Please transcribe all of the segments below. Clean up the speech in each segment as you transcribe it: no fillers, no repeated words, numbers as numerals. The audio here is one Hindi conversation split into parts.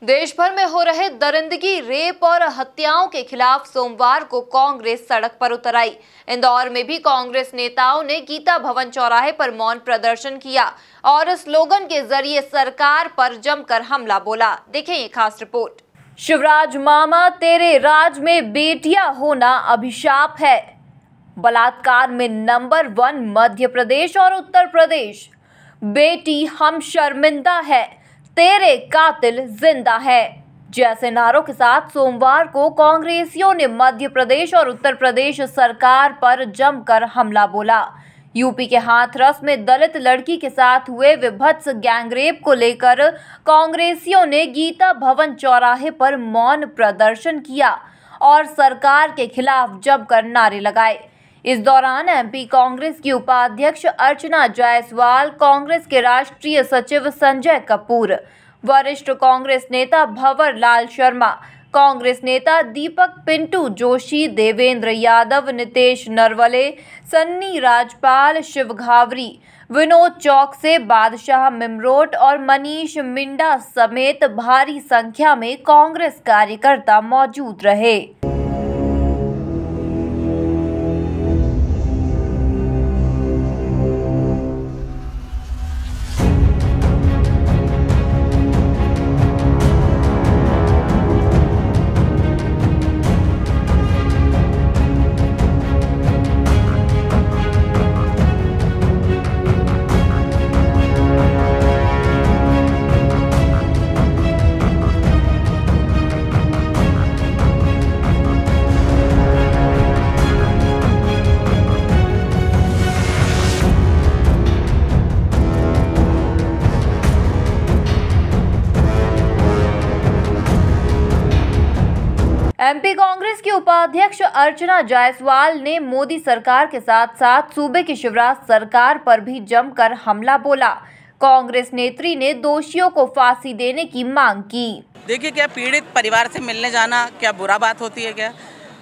देश भर में हो रहे दरिंदगी, रेप और हत्याओं के खिलाफ सोमवार को कांग्रेस सड़क पर उतर आई। इंदौर में भी कांग्रेस नेताओं ने गीता भवन चौराहे पर मौन प्रदर्शन किया और स्लोगन के जरिए सरकार पर जमकर हमला बोला। देखें ये खास रिपोर्ट। शिवराज मामा, तेरे राज में बेटियां होना अभिशाप है। बलात्कार में नंबर 1 मध्य प्रदेश और उत्तर प्रदेश। बेटी हम शर्मिंदा है, तेरे कातिल जिंदा है जैसे नारों के साथ सोमवार को कांग्रेसियों ने मध्य प्रदेश और उत्तर प्रदेश सरकार पर जमकर हमला बोला। यूपी के हाथरस में दलित लड़की के साथ हुए विभत्स गैंगरेप को लेकर कांग्रेसियों ने गीता भवन चौराहे पर मौन प्रदर्शन किया और सरकार के खिलाफ जमकर नारे लगाए। इस दौरान एमपी कांग्रेस की उपाध्यक्ष अर्चना जायसवाल, कांग्रेस के राष्ट्रीय सचिव संजय कपूर, वरिष्ठ कांग्रेस नेता भंवर लाल शर्मा, कांग्रेस नेता दीपक पिंटू जोशी, देवेंद्र यादव, नितेश नरवले, सन्नी राजपाल, शिव घावरी, विनोद चौकसे, बादशाह मिमरोट और मनीष मिंडा समेत भारी संख्या में कांग्रेस कार्यकर्ता मौजूद रहे। एमपी कांग्रेस की उपाध्यक्ष अर्चना जायसवाल ने मोदी सरकार के साथ साथ सूबे की शिवराज सरकार पर भी जमकर हमला बोला। कांग्रेस नेत्री ने दोषियों को फांसी देने की मांग की। देखिए, क्या पीड़ित परिवार से मिलने जाना क्या बुरा बात होती है? क्या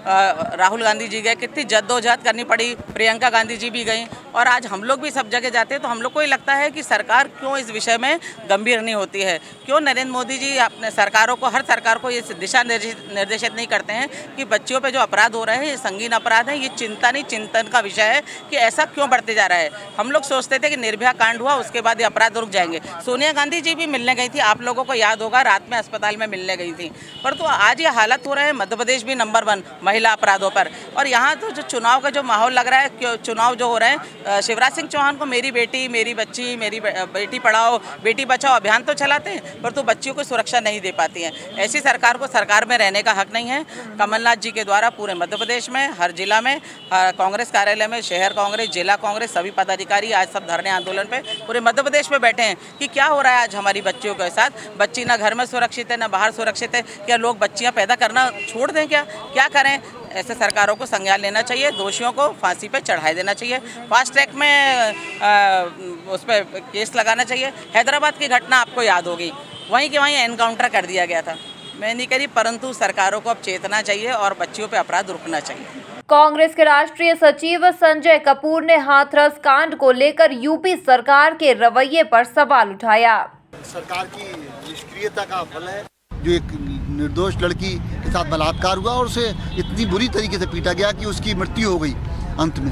राहुल गांधी जी गए, कितनी जद्दोजहद करनी पड़ी, प्रियंका गांधी जी भी गई और आज हम लोग भी सब जगह जाते हैं तो हम लोग को ये लगता है कि सरकार क्यों इस विषय में गंभीर नहीं होती है। क्यों नरेंद्र मोदी जी अपने सरकारों को, हर सरकार को ये दिशा निर्देशित नहीं करते हैं कि बच्चियों पे जो अपराध हो रहे हैं ये संगीन अपराध है, ये चिंता नहीं चिंतन का विषय है कि ऐसा क्यों बढ़ते जा रहा है। हम लोग सोचते थे कि निर्भया कांड हुआ उसके बाद ये अपराध रुक जाएंगे। सोनिया गांधी जी भी मिलने गई थी, आप लोगों को याद होगा, रात में अस्पताल में मिलने गई थी, पर तो आज ये हालत हो रहा है। मध्य प्रदेश भी नंबर 1 महिला अपराधों पर, और यहाँ तो जो चुनाव का जो माहौल लग रहा है, चुनाव जो हो रहे हैं, शिवराज सिंह चौहान को मेरी बेटी, मेरी बच्ची, मेरी बेटी पढ़ाओ बेटी बचाओ अभियान तो चलाते हैं, पर तो बच्चियों को सुरक्षा नहीं दे पाती हैं। ऐसी सरकार को सरकार में रहने का हक नहीं है। कमलनाथ जी के द्वारा पूरे मध्य प्रदेश में, हर जिला में, कांग्रेस कार्यालय में, शहर कांग्रेस, जिला कांग्रेस, सभी पदाधिकारी आज सब धरने आंदोलन पे पूरे मध्य प्रदेश में बैठे हैं कि क्या हो रहा है आज हमारी बच्चियों के साथ। बच्ची ना घर में सुरक्षित है, ना बाहर सुरक्षित है। क्या लोग बच्चियाँ पैदा करना छोड़ दें? क्या करें? ऐसे सरकारों को संज्ञान लेना चाहिए, दोषियों को फांसी पे चढ़ा देना चाहिए, फास्ट ट्रैक में उस पर केस लगाना चाहिए। हैदराबाद की घटना आपको याद होगी, वहीं के वहीं एनकाउंटर कर दिया गया था। मैं नहीं करी, परंतु सरकारों को अब चेतना चाहिए और बच्चियों पे अपराध रुकना चाहिए। कांग्रेस के राष्ट्रीय सचिव संजय कपूर ने हाथरस कांड को लेकर यूपी सरकार के रवैये पर सवाल उठाया। सरकार की निष्क्रियता का फल है जो एक निर्दोष लड़की के साथ बलात्कार हुआ और उसे इतनी बुरी तरीके से पीटा गया कि उसकी मृत्यु हो गई अंत में।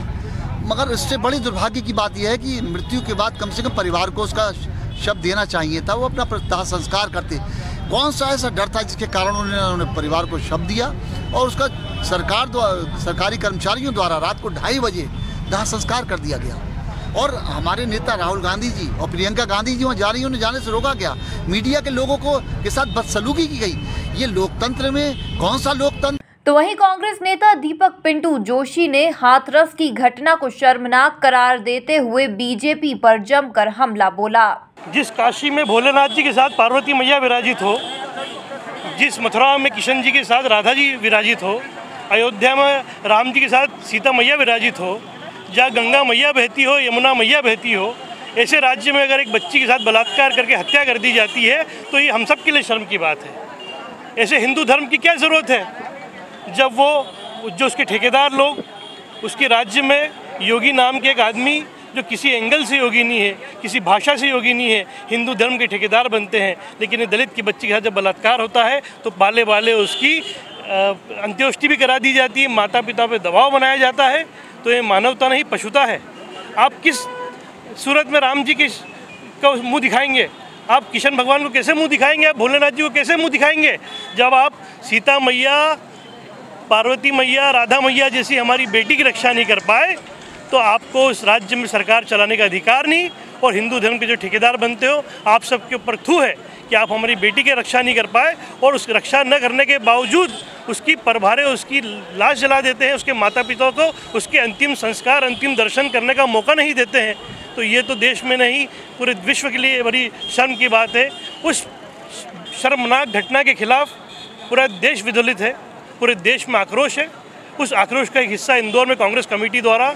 मगर इससे बड़ी दुर्भाग्य की बात यह है कि मृत्यु के बाद कम से कम परिवार को उसका शव देना चाहिए था, वो अपना दाह संस्कार करते। कौन सा ऐसा डर था जिसके कारण उन्होंने परिवार को शव दिया और उसका सरकारी कर्मचारियों द्वारा रात को 2:30 बजे दाह संस्कार कर दिया गया। और हमारे नेता राहुल गांधी जी और प्रियंका गांधी जी वहाँ जा रही, उन्हें जाने से रोका गया। मीडिया के लोगों को के साथ बदसलूकी की गई। ये लोकतंत्र में कौन सा लोकतंत्र? तो वहीं कांग्रेस नेता दीपक पिंटू जोशी ने हाथरस की घटना को शर्मनाक करार देते हुए बीजेपी पर जमकर हमला बोला। जिस काशी में भोलेनाथ जी के साथ पार्वती मैया विराजित हो, जिस मथुरा में किशन जी के साथ राधा जी विराजित हो, अयोध्या में राम जी के साथ सीता मैया विराजित हो, जहाँ गंगा मैया बहती हो, यमुना मैया बहती हो, ऐसे राज्य में अगर एक बच्ची के साथ बलात्कार करके हत्या कर दी जाती है तो ये हम सब के लिए शर्म की बात है। ऐसे हिंदू धर्म की क्या ज़रूरत है जब जो उसके ठेकेदार लोग, उसके राज्य में योगी नाम के एक आदमी जो किसी एंगल से योगी नहीं है, किसी भाषा से योगी नहीं है, हिंदू धर्म के ठेकेदार बनते हैं। लेकिन दलित की बच्ची के साथ जब बलात्कार होता है तो बाले बाले उसकी अंत्येष्टि भी करा दी जाती है, माता पिता पे दबाव बनाया जाता है। तो ये मानवता नहीं, पशुता है। आप किस सूरत में राम जी का मुँह दिखाएंगे? आप किशन भगवान को कैसे मुँह दिखाएंगे? आप भोलेनाथ जी को कैसे मुँह दिखाएंगे? जब आप सीता मैया, पार्वती मैया, राधा मैया जैसी हमारी बेटी की रक्षा नहीं कर पाए तो आपको इस राज्य में सरकार चलाने का अधिकार नहीं। और हिंदू धर्म के जो ठेकेदार बनते हो, आप सबके ऊपर थू है कि आप हमारी बेटी की रक्षा नहीं कर पाए और उस रक्षा न करने के बावजूद उसकी परभारे, उसकी लाश जला देते हैं, उसके माता पिता को उसके अंतिम संस्कार, अंतिम दर्शन करने का मौका नहीं देते हैं। तो ये तो देश में नहीं, पूरे विश्व के लिए बड़ी शर्म की बात है। उस शर्मनाक घटना के खिलाफ पूरा देश विचलित है, पूरे देश में आक्रोश है। उस आक्रोश का एक हिस्सा इंदौर में कांग्रेस कमेटी द्वारा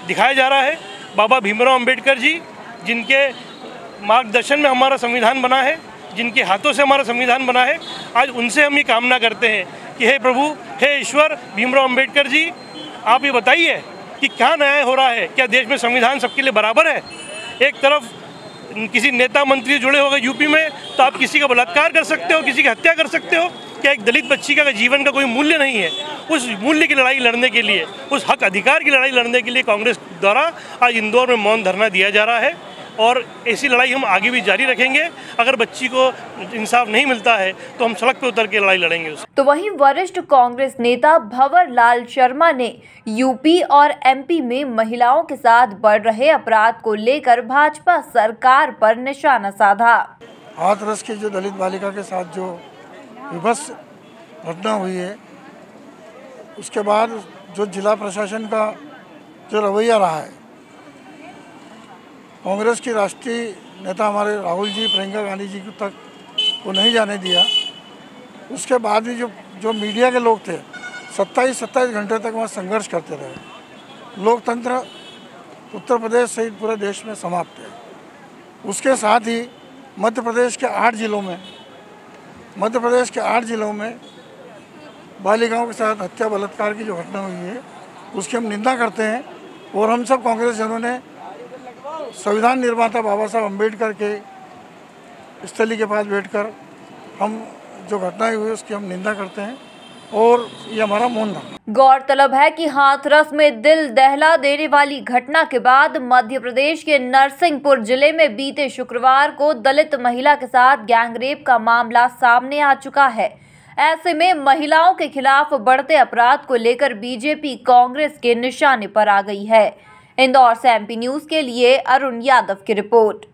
दिखाया जा रहा है। बाबा भीमराव अंबेडकर जी, जिनके मार्गदर्शन में हमारा संविधान बना है, जिनके हाथों से हमारा संविधान बना है, आज उनसे हम ये कामना करते हैं कि हे प्रभु, हे ईश्वर, भीमराव अंबेडकर जी, आप ये बताइए कि क्या न्याय हो रहा है? क्या देश में संविधान सबके लिए बराबर है? एक तरफ किसी नेता मंत्री जुड़े हो गए यूपी में तो आप किसी का बलात्कार कर सकते हो, किसी की हत्या कर सकते हो। क्या एक दलित बच्ची का जीवन का कोई मूल्य नहीं है? उस मूल्य की लड़ाई लड़ने के लिए, उस हक अधिकार की लड़ाई लड़ने के लिए कांग्रेस द्वारा आज इंदौर में मौन धरना दिया जा रहा है और ऐसी लड़ाई हम आगे भी जारी रखेंगे। अगर बच्ची को इंसाफ नहीं मिलता है तो हम सड़क पर उतर के लड़ाई लड़ेंगे। तो वहीं वरिष्ठ कांग्रेस नेता भंवर लाल शर्मा ने यूपी और एमपी में महिलाओं के साथ बढ़ रहे अपराध को लेकर भाजपा सरकार पर निशाना साधा। हाथरस की जो दलित बालिका के साथ जो विभत्स घटना हुई है, उसके बाद जो जिला प्रशासन का जो रवैया रहा है, कांग्रेस की राष्ट्रीय नेता हमारे राहुल जी, प्रियंका गांधी जी तक को नहीं जाने दिया। उसके बाद भी जो मीडिया के लोग थे 27 घंटे तक वहाँ संघर्ष करते रहे। लोकतंत्र उत्तर प्रदेश सहित पूरे देश में समाप्त है। उसके साथ ही मध्य प्रदेश के 8 जिलों में बालिकाओं के साथ हत्या बलात्कार की जो घटना हुई है, उसकी हम निंदा करते हैं। और हम सब कांग्रेस जनों ने संविधान निर्माता बाबा साहब अम्बेडकर के स्थली के पास बैठकर हम जो घटनाएं हुई उसकी हम निंदा करते हैं और ये हमारा मौन धरना। गौरतलब है कि हाथरस में दिल दहला देने वाली घटना के बाद मध्य प्रदेश के नरसिंहपुर जिले में बीते शुक्रवार को दलित महिला के साथ गैंगरेप का मामला सामने आ चुका है। ऐसे में महिलाओं के खिलाफ बढ़ते अपराध को लेकर बीजेपी कांग्रेस के निशाने पर आ गई है। इंदौर से एमपी न्यूज के लिए अरुण यादव की रिपोर्ट।